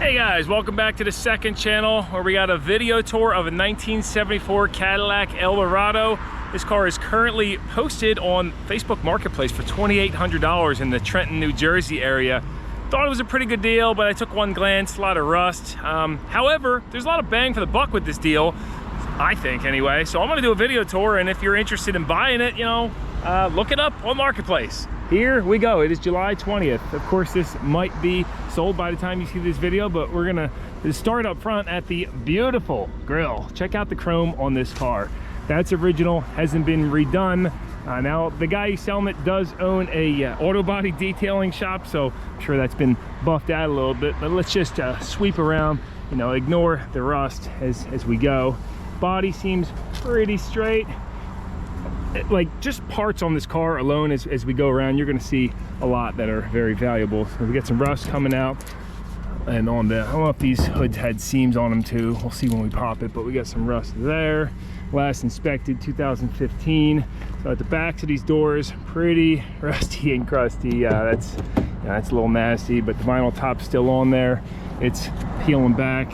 Hey guys, welcome back to the second channel where we got a video tour of a 1974 Cadillac Eldorado. This car is currently posted on Facebook Marketplace for $2,800 in the Trenton, New Jersey area. Thought it was a pretty good deal, but I took one glance, a lot of rust. However, there's a lot of bang for the buck with this deal, I think anyway. So I'm gonna do a video tour, and if you're interested in buying it, look it up on Marketplace. Here we go. It is July 20th. Of course, this might be sold by the time you see this video, but we're gonna start up front at the beautiful grille. Check out the chrome on this car. That's original, hasn't been redone. Now, the guy who's selling it does own a auto body detailing shop, so I'm sure that's been buffed out a little bit, but let's just sweep around, ignore the rust as we go. Body seems pretty straight. Like, just parts on this car alone, as we go around, you're going to see a lot that are very valuable. So we got some rust coming out, and on the, I don't know if these hoods had seams on them too, we'll see when we pop it, but we got some rust there. Last inspected 2015. So at the backs of these doors, pretty rusty and crusty. That's a little nasty, but the vinyl top's still on there. It's peeling back.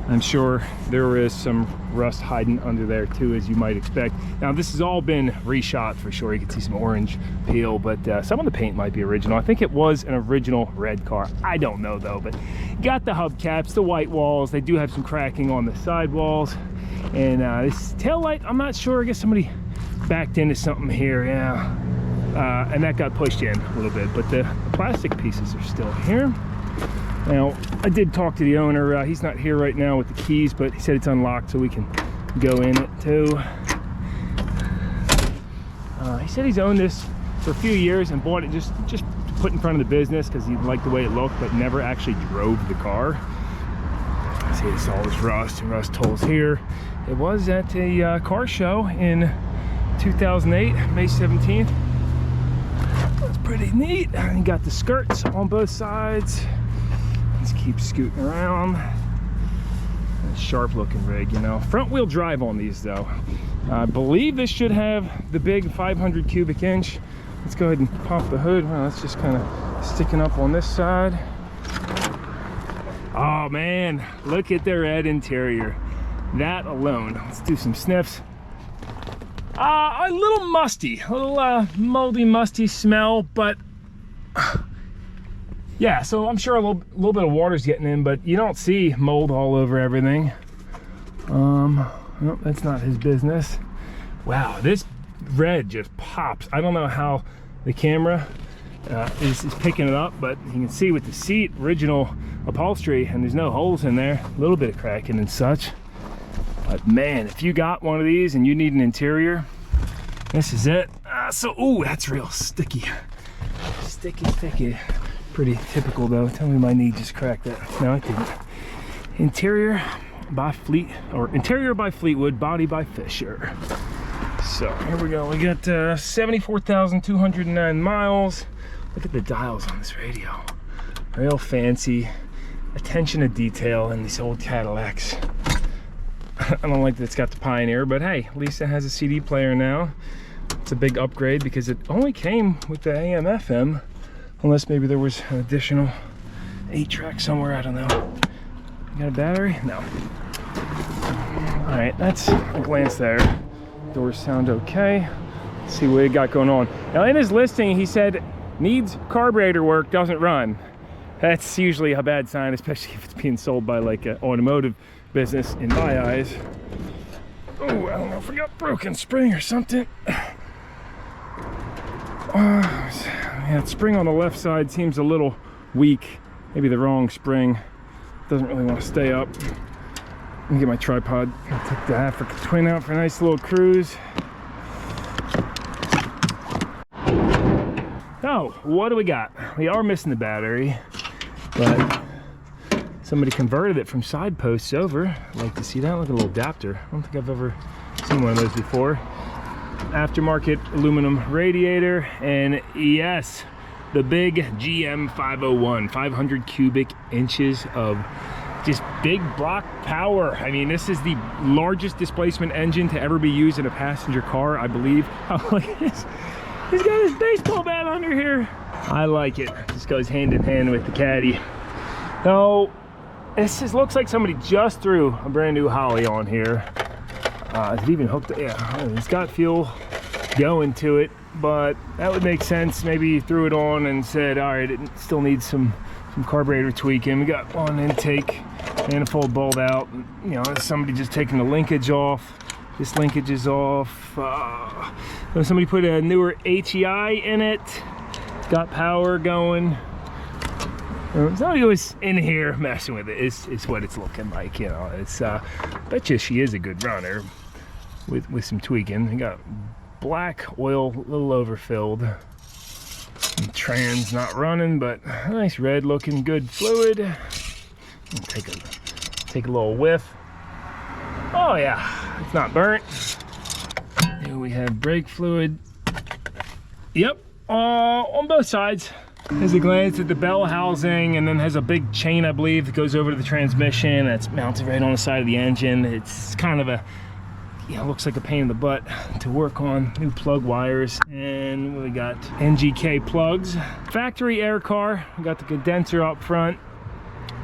I'm sure there is some rust hiding under there too, as you might expect. Now, this has all been reshot for sure. You can see some orange peel, but some of the paint might be original. I think it was an original red car. I don't know though, but got the hubcaps, the white walls. They do have some cracking on the side walls. And this tail light, I'm not sure. I guess somebody backed into something here, yeah. And that got pushed in a little bit, but the plastic pieces are still here. Now, I did talk to the owner. He's not here right now with the keys, but he said it's unlocked so we can go in it too. He said he's owned this for a few years and bought it just to put in front of the business because he liked the way it looked, but never actually drove the car. See, it's all this rust and rust holes here. It was at a car show in 2008, May 17th. That's pretty neat. And you got the skirts on both sides. Let's keep scooting around. Sharp looking rig, Front wheel drive on these though. I believe this should have the big 500 cubic inch. Let's go ahead and pop the hood. Well, that's just kind of sticking up on this side. Oh man, look at the red interior. That alone. Let's do some sniffs. A little musty, a little moldy, musty smell, but yeah, so I'm sure a little bit of water's getting in, but you don't see mold all over everything. Nope, that's not his business. Wow, this red just pops. I don't know how the camera is picking it up, but you can see with the seat, original upholstery, and there's no holes in there. A little bit of cracking and such. But man, if you got one of these and you need an interior, this is it. Ooh, that's real sticky. Sticky. Pretty typical though. Tell me my knee just cracked that. No, it didn't. Interior by Fleetwood, body by Fisher. So here we go. We got 74,209 miles. Look at the dials on this radio. Real fancy. Attention to detail in these old Cadillacs. I don't like that it's got the Pioneer, but hey, at least it has a CD player now. It's a big upgrade because it only came with the AM FM. Unless maybe there was an additional 8-track somewhere, I don't know. You got a battery? No. All right, that's a glance there. Doors sound okay. Let's see what he got going on. Now in his listing, he said, needs carburetor work, doesn't run. That's usually a bad sign, especially if it's being sold by like an automotive business in my eyes. Oh, I don't know if we got broken spring or something. Yeah, the spring on the left side seems a little weak. Maybe the wrong spring. Doesn't really want to stay up. Let me get my tripod. I'll take the Africa Twin out for a nice little cruise. Oh, what do we got? We are missing the battery, but somebody converted it from side posts over. I'd like to see that. Look at a little adapter. I don't think I've ever seen one of those before. Aftermarket aluminum radiator, and yes, the big GM 501, 500 cubic inches of just big block power. I mean, this is the largest displacement engine to ever be used in a passenger car, I believe. Oh, look at this. He's got his baseball bat under here. I like it. This goes hand in hand with the Caddy. Now, This just looks like somebody just threw a brand new Holly on here. It's even hooked, yeah, it's got fuel going to it, but that would make sense. Maybe you threw it on and said, all right, it still needs some carburetor tweaking. We got one intake manifold balled out. You know, somebody just taking the linkage off. This linkage is off. Somebody put a newer HEI in it. Got power going. Somebody was in here messing with it. It's what it's looking like, you know. It's bet you she is a good runner with some tweaking. We got black oil, a little overfilled. And trans not running, but nice red looking, good fluid. Take a little whiff. Oh yeah, it's not burnt. Here we have brake fluid. Yep, on both sides. There's a glance at the bell housing, and then has a big chain, I believe, that goes over to the transmission. That's mounted right on the side of the engine. It's kind of a, yeah, looks like a pain in the butt to work on. New plug wires, and we got NGK plugs. Factory air car. We got the condenser up front,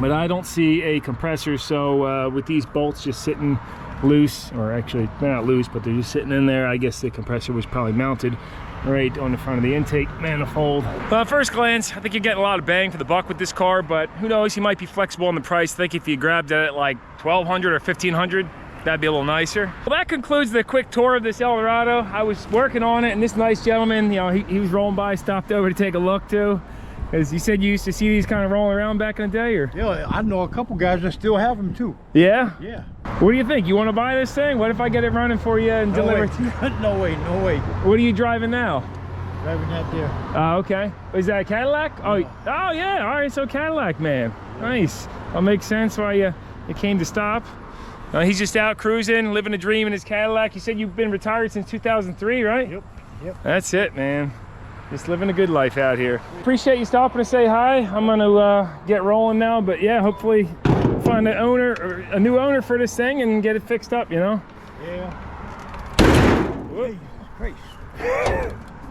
but I don't see a compressor. So with these bolts just sitting loose, or actually they're not loose, but they're just sitting in there, I guess the compressor was probably mounted right on the front of the intake manifold. Well, at first glance, I think you're getting a lot of bang for the buck with this car, but who knows, you might be flexible on the price. I think if you grabbed it at like $1,200 or $1,500, that'd be a little nicer. Well, that concludes the quick tour of this Eldorado. I was working on it, and this nice gentleman, you know, he was rolling by, stopped over to take a look too. Because you said you used to see these kind of rolling around back in the day, or? Yeah, I know a couple guys that still have them too. Yeah? Yeah. What do you think? You want to buy this thing? What if I get it running for you and deliver it to you? No way, no way. What are you driving now? Driving that there. Oh, okay. Is that a Cadillac? Oh, oh yeah. All right, so Cadillac, man. Nice. That'll make sense why you came to stop. He's just out cruising, living a dream in his Cadillac. You said you've been retired since 2003, right? Yep, yep. That's it, man. Just living a good life out here. Appreciate you stopping to say hi. I'm gonna get rolling now, but yeah, hopefully find an owner, or a new owner for this thing and get it fixed up, you know? Yeah. Hey, Christ.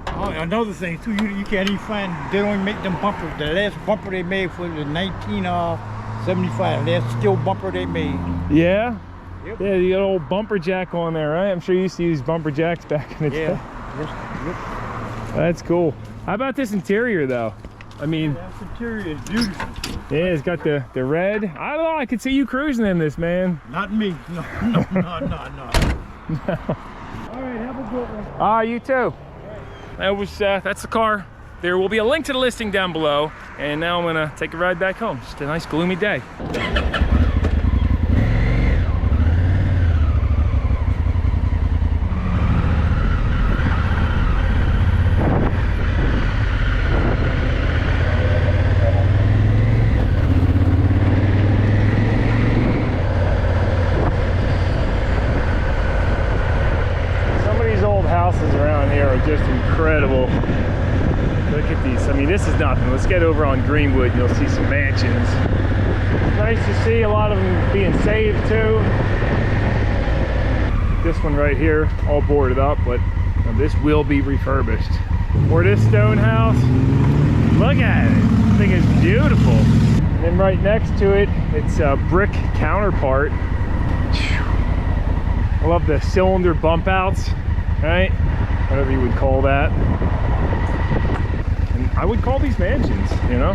Oh, another thing too, you can't even find, they don't make them bumpers. The last bumper they made was the 1975. That's still bumper they made. Yeah? Yep. Yeah, you got an old bumper jack on there, right? I'm sure you used to use bumper jacks back in the day. Yeah. Yep. That's cool. How about this interior though? I mean, That interior is beautiful. Yeah, it's got the red. I don't know, I could see you cruising in this, man. Not me. No. No. All right, have a good one. Ah, you too. That was that's the car. There will be a link to the listing down below, and now I'm gonna take a ride back home. Just a nice gloomy day. Houses around here are just incredible. Look at these. I mean, this is nothing. Let's get over on Greenwood and you'll see some mansions. It's nice to see a lot of them being saved too. This one right here, all boarded up, but this will be refurbished. Or this stone house, look at it. This thing is beautiful. And then right next to it, it's a brick counterpart. I love the cylinder bump outs. Right? Whatever you would call that. And I would call these mansions, you know?